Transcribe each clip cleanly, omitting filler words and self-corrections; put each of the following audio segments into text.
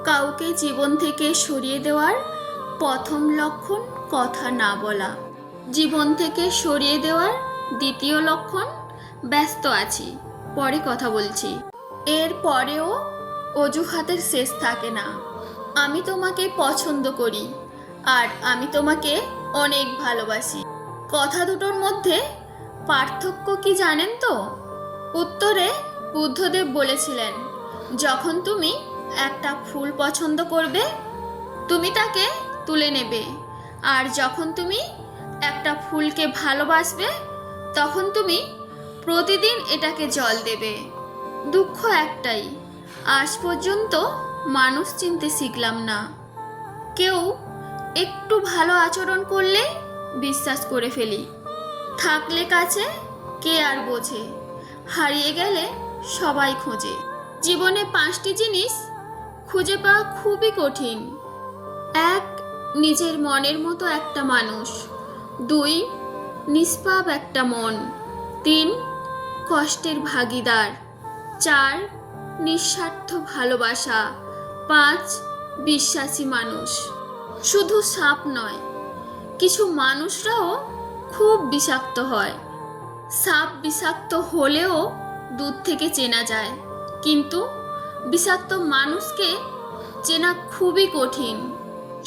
কাউকে জীবন থেকে সরিয়ে দেওয়ার প্রথম লক্ষণ কথা না বলা। জীবন থেকে সরিয়ে দেওয়ার দ্বিতীয় লক্ষণ ব্যস্ত আছি, পরে কথা বলছি। এর পরেও অজুহাতের শেষ থাকে না। আমি তোমাকে পছন্দ করি আর আমি তোমাকে অনেক ভালোবাসি। কথা দুটোর মধ্যে পার্থক্য কি জানেন তো? উত্তরে বুদ্ধদেব বলেছিলেন, যখন তুমি একটা ফুল পছন্দ করবে তুমি তাকে তুলে নেবে, আর যখন তুমি একটা ফুলকে ভালোবাসবে তখন তুমি প্রতিদিন এটাকে জল দেবে। দুঃখ একটাই, আজ পর্যন্ত মানুষ চিনতে শিখলাম না। কেউ একটু ভালো আচরণ করলে বিশ্বাস করে ফেলি। থাকলে কাছে কে আর বোঝে, হারিয়ে গেলে সবাই খোঁজে। জীবনে 5টি জিনিস খুঁজে পাওয়া খুবই কঠিন। 1. নিজের মনের মতো একটা মানুষ। 2. নিষ্পাপ একটা মন। 3. কষ্টের ভাগিদার। 4. নিঃস্বার্থ ভালোবাসা। 5. বিশ্বাসী মানুষ। শুধু সাপ নয়, কিছু মানুষরাও খুব বিষাক্ত হয়। সাপ বিষাক্ত হলেও দূর থেকে চেনা যায়, কিন্তু বিষাক্ত মানুষকে চেনা খুবই কঠিন।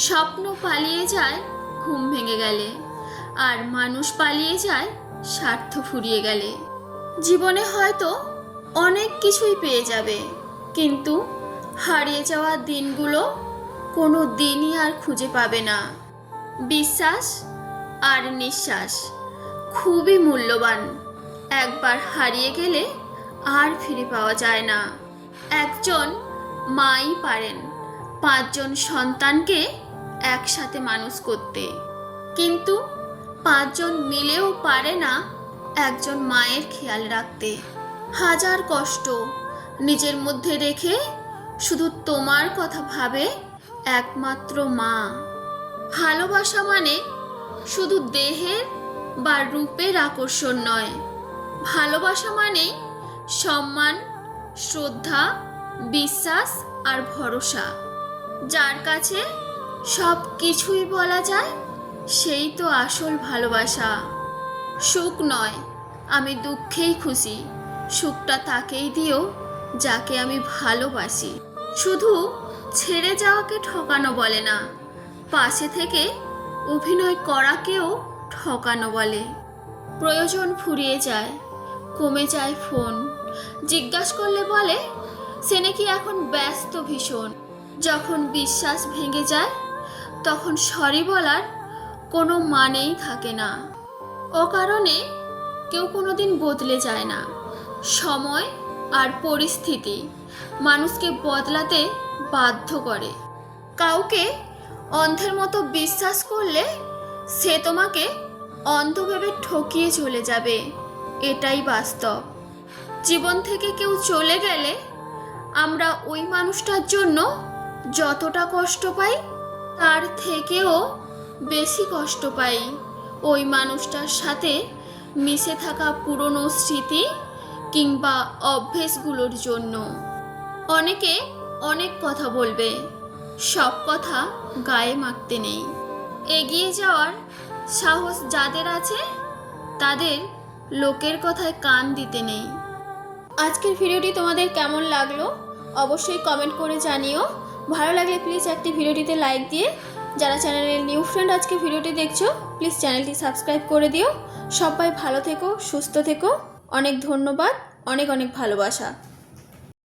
স্বপ্ন পালিয়ে যায় ঘুম ভেঙে গেলে, আর মানুষ পালিয়ে যায় স্বার্থ ফুরিয়ে গেলে। জীবনে হয়তো অনেক কিছুই পেয়ে যাবে, কিন্তু হারিয়ে যাওয়া দিনগুলো কোনো দিনই আর খুঁজে পাবে না। বিশ্বাস আর নিঃশ্বাস খুবই মূল্যবান। একবার হারিয়ে গেলে আর ফিরে পাওয়া যায় না। একজন মাই পারেন 5 জন সন্তানকে একসাথে মানুষ করতে, কিন্তু 5 জন মিলেও পারে না একজন মায়ের খেয়াল রাখতে। হাজার কষ্ট নিজের মধ্যে রেখে শুধু তোমার কথা ভাবে একমাত্র মা। ভালোবাসা মানে শুধু দেহের বা রূপের আকর্ষণ নয়। ভালোবাসা মানে সম্মান, শ্রদ্ধা, বিশ্বাস আর ভরসা। যার কাছে সব কিছুই বলা যায় সেই তো আসল ভালোবাসা। সুখ নয়, আমি দুঃখেই খুশি, সুখটা তাকেই দিও যাকে আমি ভালোবাসি। শুধু ছেড়ে যাওয়াকে ঠকানো বলে না, পাশে থেকে অভিনয় করাকেও ঠকানো বলে। প্রয়োজন ফুরিয়ে যায়, কমে যায় ফোন, জিজ্ঞাসা করলে বলে সে নাকি এখন ব্যস্ত ভীষণ। যখন বিশ্বাস ভেঙে যায় তখন সরি বলার কোনো মানেই থাকে না। ও কারণে কেউ কোনোদিন বদলে যায় না। সময় আর পরিস্থিতি মানুষকে বদলাতে বাধ্য করে। কাউকে অন্ধের মতো বিশ্বাস করলে সে তোমাকে অন্ধ ভেবে ঠকিয়ে চলে যাবে, এটাই বাস্তব। জীবন থেকে কেউ চলে গেলে আমরা ওই মানুষটার জন্য যতটা কষ্ট পাই তার থেকেও বেশি কষ্ট পাই ওই মানুষটার সাথে মিশে থাকা পুরনো স্মৃতি কিংবা অভ্যেসগুলোর জন্য। অনেকে অনেক কথা বলবে, সব কথা গায়ে মাখতে নেই। এগিয়ে যাওয়ার সাহস যাদের আছে তাদের লোকের কথায় কান দিতে নেই। আজকের ভিডিওটি তোমাদের কেমন লাগলো অবশ্যই কমেন্ট করে জানিও। ভালো লাগলে প্লিজ একটি ভিডিওটিতে লাইক দিয়ে, যারা চ্যানেলের নিউ ফ্রেন্ড আজকে ভিডিওটি দেখছো প্লিজ চ্যানেলটি সাবস্ক্রাইব করে দিও। সবাই ভালো থেকো, সুস্থ থেকো। অনেক ধন্যবাদ, অনেক অনেক ভালোবাসা।